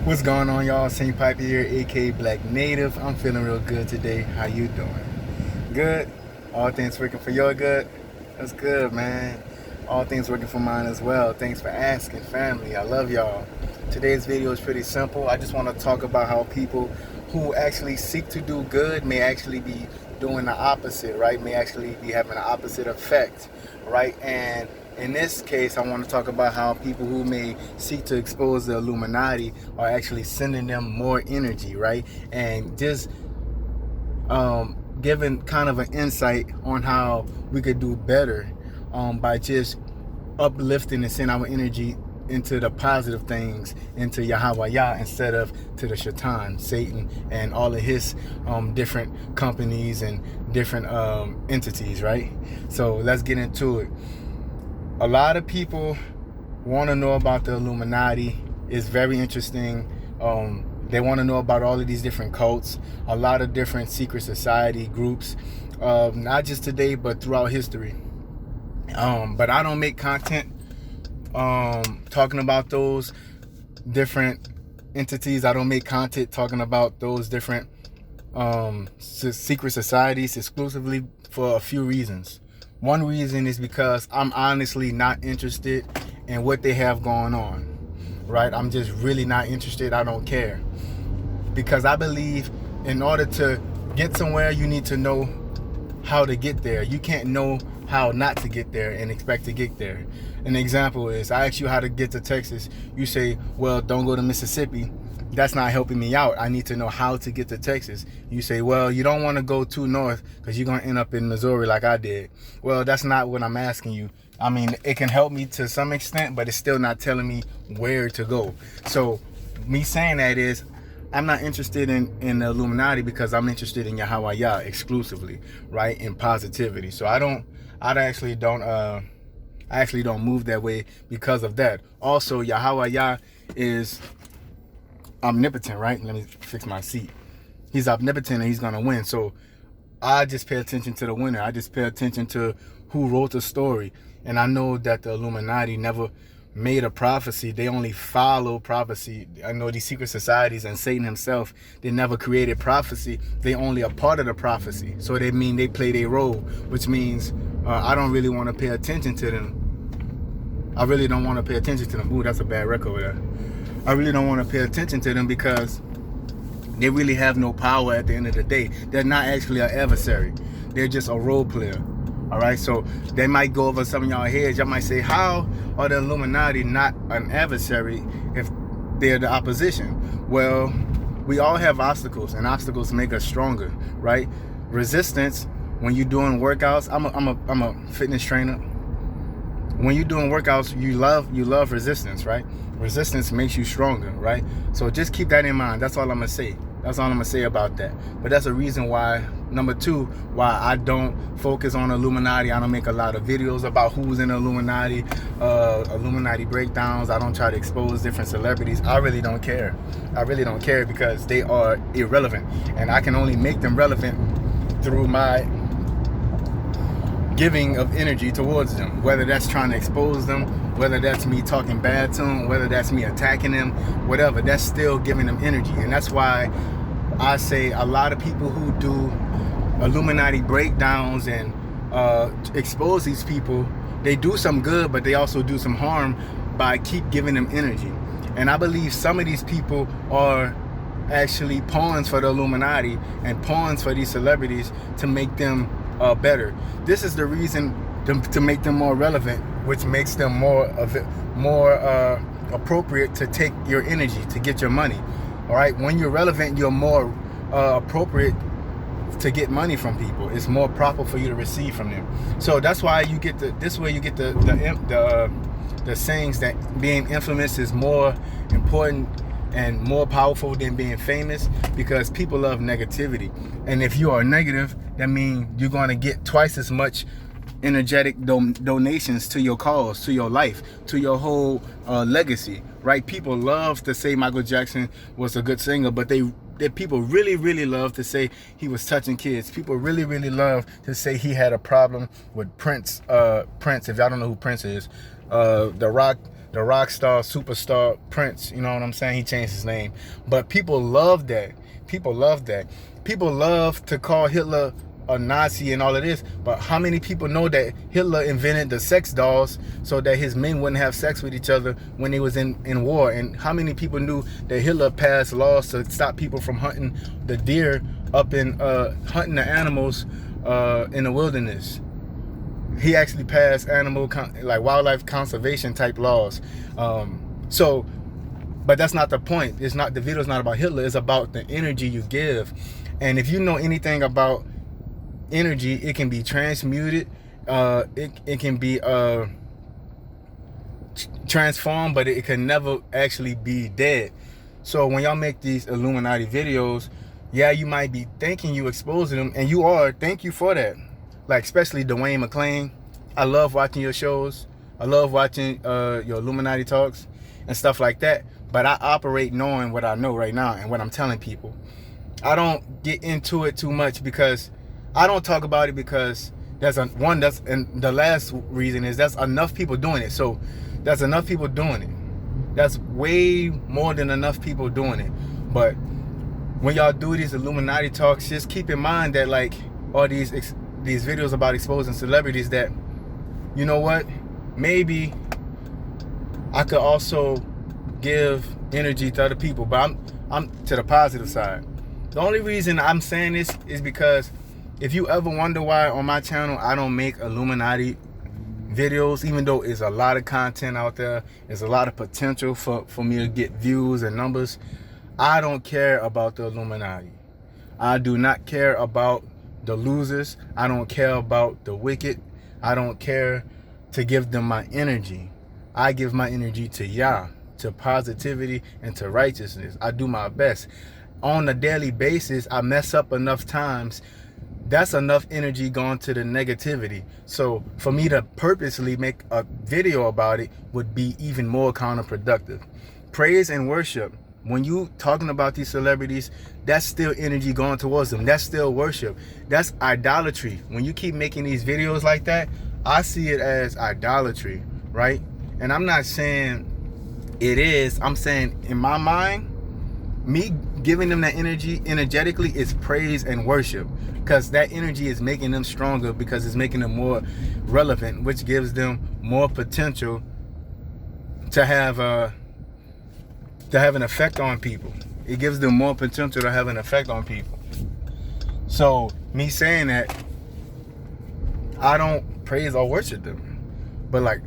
What's going on, y'all? St. Piper here, aka Black Native. I'm feeling real good today. How you doing? Good? All things working for your good? That's good, man. All things working for mine as well. Thanks for asking, family. I love y'all. Today's video is pretty simple. I just want to talk about how people who actually seek to do good may actually be doing the opposite, right? May actually be having the opposite effect, right? And in this case, I want to talk about how people who may seek to expose the Illuminati are actually sending them more energy, right? And just giving kind of an insight on how we could do better by just uplifting and sending our energy into the positive things, into Yahweh Yah, instead of to the Shaitan, Satan, and all of his different companies and different entities, right? So let's get into it. A lot of people want to know about the Illuminati. It's very interesting. They want to know about all of these different cults, a lot of different secret society groups, not just today, but throughout history. But I don't make content talking about those different entities. I don't make content talking about those different secret societies exclusively for a few reasons. One reason is because I'm honestly not interested in what they have going on, right? I'm just really not interested. I don't care. Because I believe in order to get somewhere, you need to know how to get there. You can't know how not to get there and expect to get there. An example is, I ask you how to get to Texas. You say, well, don't go to Mississippi. That's not helping me out. I need to know how to get to Texas. You say, well, you don't want to go too north because you're going to end up in Missouri like I did. Well, that's not what I'm asking you. I mean, it can help me to some extent, but it's still not telling me where to go. So me saying that is, I'm not interested in the Illuminati because I'm interested in Yahweh Yah exclusively, right? In positivity. So I actually don't move that way because of that. Also, Yahweh Yah is omnipotent, right? Let me fix my seat. He's omnipotent and he's gonna win. So I just pay attention to the winner. I just pay attention to who wrote the story. And I know that the Illuminati never made a prophecy. They only follow prophecy. I know these secret societies and Satan himself, they never created prophecy. They only a part of the prophecy. So they mean they play their role, which means I don't really want to pay attention to them. I really don't want to pay attention to them. Ooh, that's a bad record there. I really don't want to pay attention to them because they really have no power at the end of the day. They're not actually an adversary. They're just a role player. All right, so they might go over some of y'all heads. Y'all might say, how are the Illuminati not an adversary if they're the opposition? Well, we all have obstacles, and obstacles make us stronger, right? Resistance, when you're doing workouts, I'm a fitness trainer. When you're doing workouts, you love resistance, right? Resistance makes you stronger, right? So just keep that in mind. That's all I'm gonna say. That's all I'm gonna say about that. But that's a reason why, number two, why I don't focus on Illuminati. I don't make a lot of videos about who's in Illuminati, Illuminati breakdowns. I don't try to expose different celebrities. I really don't care. I really don't care because they are irrelevant. And I can only make them relevant through my giving of energy towards them, whether that's trying to expose them, whether that's me talking bad to them, whether that's me attacking them, whatever, that's still giving them energy. And that's why I say a lot of people who do Illuminati breakdowns and expose these people, they do some good, but they also do some harm by keep giving them energy. And I believe some of these people are actually pawns for the Illuminati and pawns for these celebrities to make them better. This is the reason to make them more relevant, which makes them more appropriate to take your energy, to get your money. All right, when you're relevant, you're more appropriate to get money from people. It's more proper for you to receive from them. So that's why you get the sayings that being infamous is more important and more powerful than being famous, because people love negativity. And if you are negative, that means you're going to get twice as much energetic donations to your cause, to your life, to your whole legacy, right? People love to say Michael Jackson was a good singer, but people really love to say he was touching kids. People really love to say he had a problem with Prince. If y'all don't know who Prince is, the rock star, superstar Prince. You know what I'm saying? He changed his name. But people love that. People love that. People love to call Hitler a Nazi and all of this, but how many people know that Hitler invented the sex dolls so that his men wouldn't have sex with each other when they was in war? And how many people knew that Hitler passed laws to stop people from hunting the deer up in hunting the animals in the wilderness? He actually passed like wildlife conservation type laws. But that's not the point. It's not, the video's not about Hitler. It's about the energy you give. And if you know anything about energy, it can be transmuted, it can be transformed, but it can never actually be dead. So when y'all make these Illuminati videos, yeah, you might be thinking you exposing them, and you are. Thank you for that. Like, especially Duane, McLean. I love watching your shows. I love watching your Illuminati talks and stuff like that. But I operate knowing what I know right now and what I'm telling people. I don't get into it too much because I don't talk about it because and the last reason is that's enough people doing it. So that's enough people doing it. That's way more than enough people doing it. But when y'all do these Illuminati talks, just keep in mind that, like, all these videos about exposing celebrities, that, you know what, maybe I could also give energy to other people, but I'm to the positive side. The only reason I'm saying this is because if you ever wonder why on my channel I don't make Illuminati videos, even though there's a lot of content out there, there's a lot of potential for me to get views and numbers, I don't care about the Illuminati. I do not care about the losers. I don't care about the wicked. I don't care to give them my energy. I give my energy to Yah, to positivity, and to righteousness. I do my best. On a daily basis, I mess up enough times. That's enough energy going to the negativity. So for me to purposely make a video about it would be even more counterproductive. Praise and worship, when you talking about these celebrities, that's still energy going towards them. That's still worship. That's idolatry. When you keep making these videos like that, I see it as idolatry, right? And I'm not saying it is. I'm saying in my mind, me giving them that energy energetically is praise and worship, because that energy is making them stronger, because it's making them more relevant, which gives them more potential to have an effect on people. It gives them more potential to have an effect on people. So me saying that, I don't praise or worship them, but, like,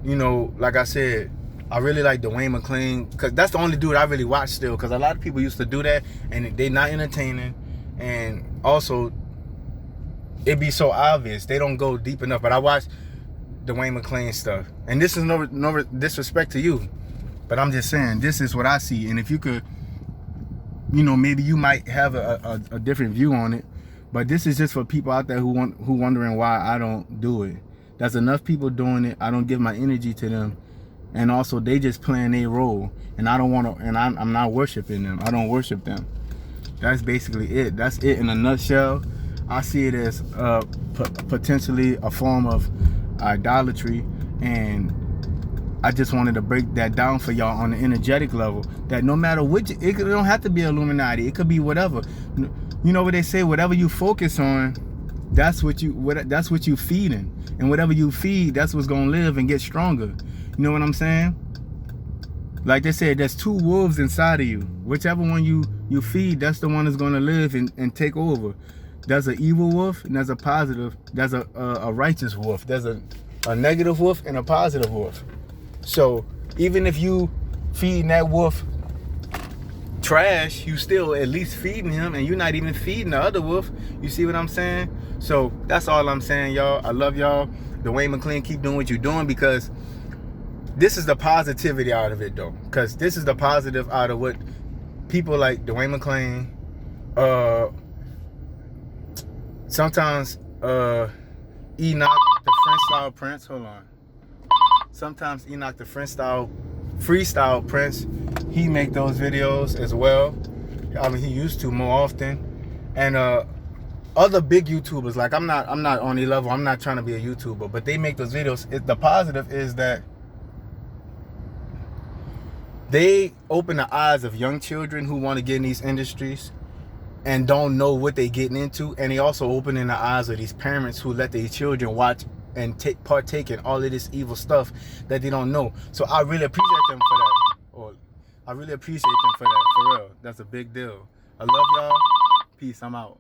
you know, like I said, I really like Duane McLean, because that's the only dude I really watch still, because a lot of people used to do that and they not entertaining, and also it be so obvious, they don't go deep enough. But I watch Duane McLean stuff, and this is no disrespect to you, but I'm just saying this is what I see. And if you could, you know, maybe you might have a different view on it, but this is just for people out there who wondering why I don't do it. There's enough people doing it. I don't give my energy to them. And also, they just playing their role, and I don't want to, and I'm not worshiping them. I don't worship them. That's basically it. That's it in a nutshell. I see it as potentially a form of idolatry, and I just wanted to break that down for y'all on the energetic level. That no matter which, it don't have to be Illuminati. It could be whatever. You know what they say? Whatever you focus on, that's what you feeding, and whatever you feed, that's what's gonna live and get stronger. You know what I'm saying? Like they said, there's two wolves inside of you. Whichever one you feed, that's the one that's gonna live and take over. There's an evil wolf and there's a positive. There's a righteous wolf. There's a negative wolf and a positive wolf. So even if you feeding that wolf trash, you still at least feeding him, and you're not even feeding the other wolf. You see what I'm saying? So that's all I'm saying, y'all. I love y'all. Duane McLean, keep doing what you're doing, because this is the positivity out of it, though. Because this is the positive out of what people like Duane McLean, sometimes Enoch, the French style Prince. Hold on. Sometimes Enoch, the French style freestyle Prince, he make those videos as well. I mean, he used to more often. And other big YouTubers, like I'm not on their level. I'm not trying to be a YouTuber, but they make those videos. The positive is that They open the eyes of young children who want to get in these industries and don't know what they getting into, and they also open in the eyes of these parents who let their children watch and partake in all of this evil stuff that they don't know. So I really appreciate them for that. Or I really appreciate them for that, for real. That's a big deal. I love y'all. Peace. I'm out.